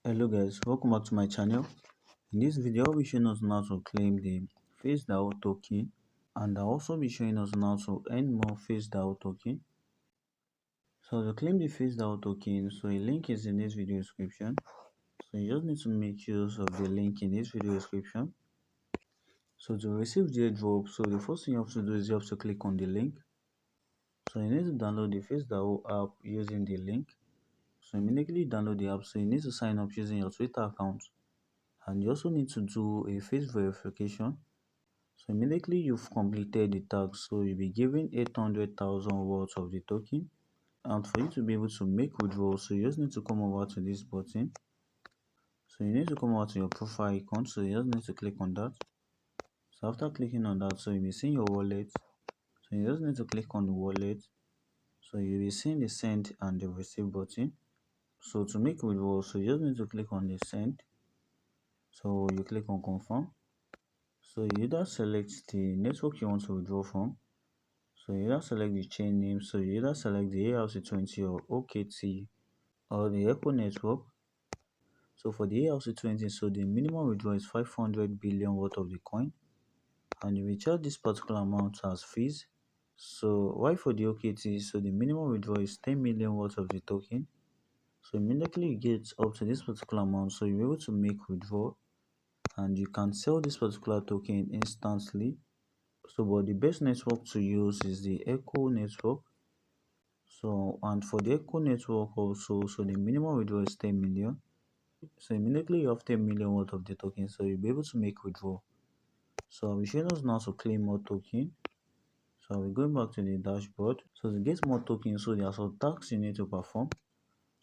Hello guys, welcome back to my channel. In this video I'll be showing us how to claim the Facedao token, and I'll also be showing us how to earn more Facedao token. So to claim the Facedao token, so a link is in this video description. So you just need to make use of the link in this video description. So to receive the airdrop, so the first thing you have to do is you have to click on the link. So you need to download the Facedao app using the link. So immediately download the app, so you need to sign up using your Twitter account. And you also need to do a face verification. So immediately you've completed the task, so you'll be given 800,000 worth of the token. And for you to be able to make withdrawal, so you just need to come over to this button. So you need to come over to your profile icon, so you just need to click on that. So after clicking on that, so you'll be seeing your wallet. So you just need to click on the wallet. So you'll be seeing the send and the receive button. So to make withdrawal, so you just need to click on the send. So you click on confirm. So you either select the network you want to withdraw from. So you either select the chain name. So you either select the ARC20 or OKT or the Echo network. So for the ARC20, so the minimum withdrawal is 500 billion worth of the coin, and you will charge this particular amount as fees. So why for the OKT, so the minimum withdrawal is 10 million worth of the token. So immediately you get up to this particular amount, so you're able to make withdrawal, and you can sell this particular token instantly. So but the best network to use is the Echo network. So and for the Echo network also, so the minimum withdrawal is 10 million. So immediately you have 10 million worth of the token, so you'll be able to make withdrawal. So we should us now to claim more token. So we're going back to the dashboard. So to get more tokens, so there are some tasks you need to perform.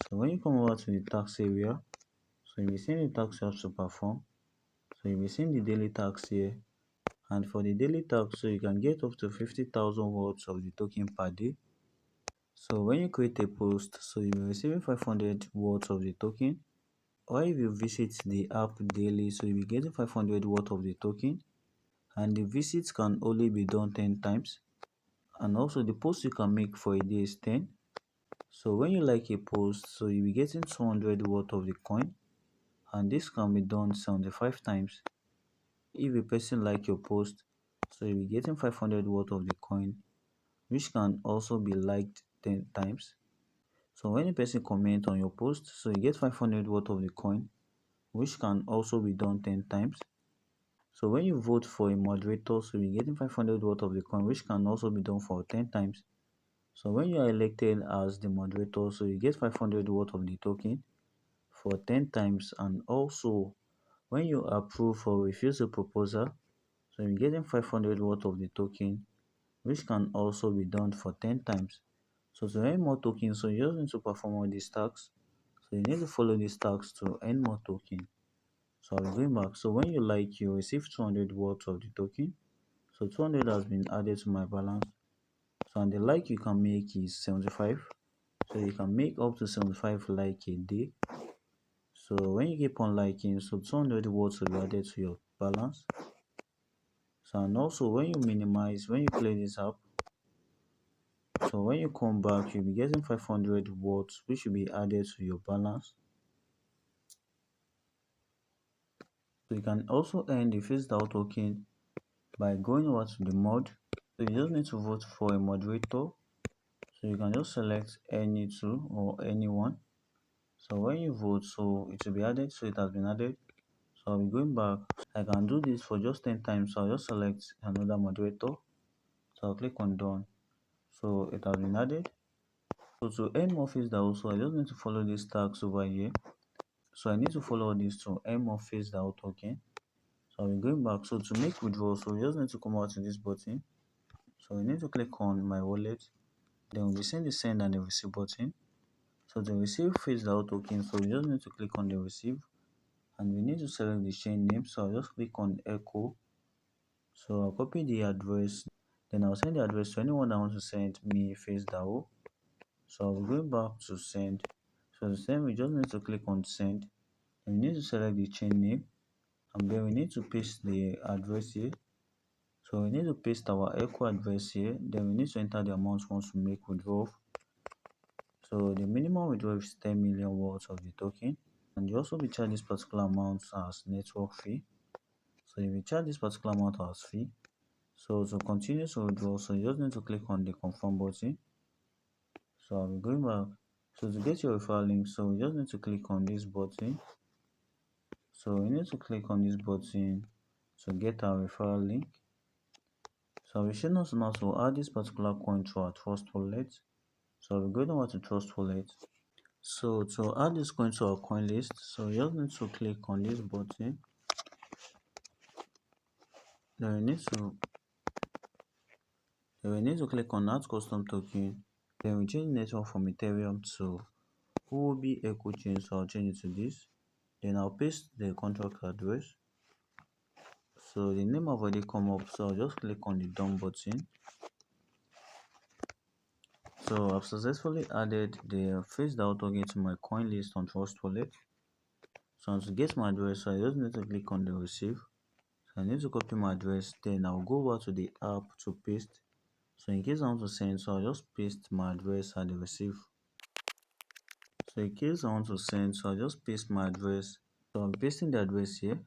So when you come over to the task area, so you'll be seeing the tasks you have to perform. So you'll be seeing the daily tasks here. And for the daily task, so you can get up to 50,000 words of the token per day. So when you create a post, so you'll be receiving 500 words of the token. Or if you visit the app daily, so you'll be getting 500 words of the token. And the visits can only be done 10 times. And also the post you can make for a day is 10. So when you like a post, so you'll be getting 200 worth of the coin. And this can be done 75 times. If a person like your post, so you'll be getting 500 worth of the coin, which can also be liked 10 times. So when a person comment on your post, so you get 500 worth of the coin, which can also be done 10 times. So when you vote for a moderator, so you're getting 500 worth of the coin, which can also be done for 10 times. So when you are elected as the moderator, so you get 500 worth of the token for 10 times. And also when you approve or refuse a proposal, so you're getting 500 worth of the token, which can also be done for 10 times. So to earn more tokens, so you just need to perform all these tasks. So you need to follow these tasks to earn more token. So I'll be going back. So when you like, you receive 200 worth of the token. So 200 has been added to my balance. So and the like you can make is 75. So you can make up to 75 like a day. So when you keep on liking, so 200 words will be added to your balance. So and also when you minimize, when you play this app, so when you come back, you'll be getting 500 words, which will be added to your balance. So you can also earn the Facedao token by going over to the mod. So you just need to vote for a moderator. So you can just select any two or anyone. So when you vote, so it will be added. So it has been added. So I'll be going back. I can do this for just 10 times. So I'll just select another moderator. So I'll click on done. So it has been added. So to earn more Facedao also, I just need to follow these tags over here. So I need to follow this to earn more Facedao token. So I'll be going back. So to make withdrawal, so you just need to come out to this button. So you need to click on my wallet. Then we'll be seeing the send and the receive button. So to receive Facedao token, so you just need to click on the receive, and we need to select the chain name. So I'll just click on Echo. So I'll copy the address, then I'll send the address to anyone that wants to send me Facedao. So I'll be going back to send. So to send, we just need to click on send. And we need to select the chain name, and then we need to paste the address here. So we need to paste our Echo address here. Then we need to enter the amount we want to make withdrawal. So the minimum withdrawal is 10 million worth of the token. and you also be charged this particular amount as network fee. So if you charge this particular amount as fee, so to continue to withdraw, so you just need to click on the confirm button. So I'll be going back. So to get your referral link, so you just need to click on this button. So you need to click on this button to get our referral link. So we should also now to add this particular coin to our trust wallet. So we're going over to trust wallet. So to add this coin to our coin list, so you just need to click on this button. Then we need to click on add custom token. Then we change network from Ethereum to OOB Echo Chain. So I'll change it to this. Then I'll paste the contract address. So the name have already come up, so I'll just click on the done button. So I've successfully added the Facedao token to my coin list on Trust Wallet. So to get my address, I just need to click on the Recieve. So I need to copy my address, then I'll go over to the app to paste. So in case I want to send, so I'll just paste my address at the Recieve. So in case I want to send, so I'll just paste my address. So I'm pasting the address here.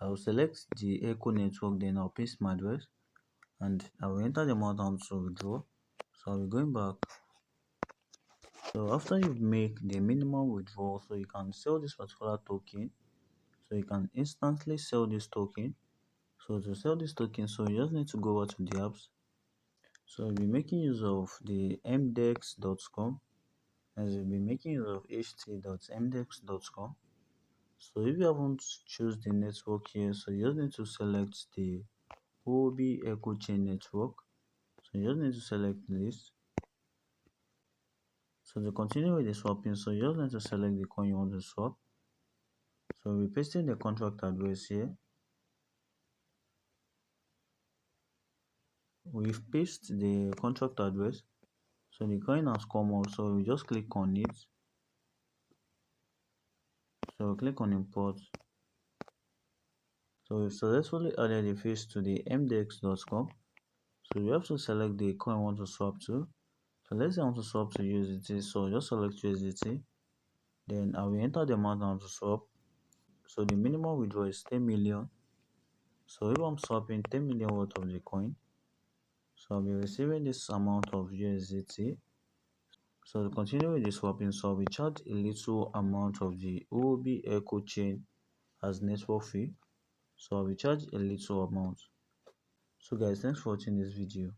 I'll select the Echo network, then I'll paste my address, and I will enter the amount I want to withdraw. So I'll be going back. So after you make the minimum withdrawal, so you can sell this particular token. So you can instantly sell this token. So to sell this token, so you just need to go over to the apps. So you'll be making use of the mdex.com, as you'll be making use of ht.mdex.com. So if you haven't choose the network here, so you just need to select the OOB Echo Chain network. So you just need to select this. So to continue with the swapping, so you just need to select the coin you want to swap. So we're pasting the contract address here. We've pasted the contract address. So the coin has come up, so we just click on it. So click on import. So we've successfully added the face to the mdex.com. So you have to select the coin you want to swap to. So let's say I want to swap to USDT, so just select USDT. Then I will enter the amount I want to swap. So the minimum withdrawal is 10 million. So if I'm swapping 10 million worth of the coin, so I'll be receiving this amount of USDT. So to continue with the swapping, so we charge a little amount of the OOB Echo chain as network fee. So we charge a little amount. So guys, thanks for watching this video.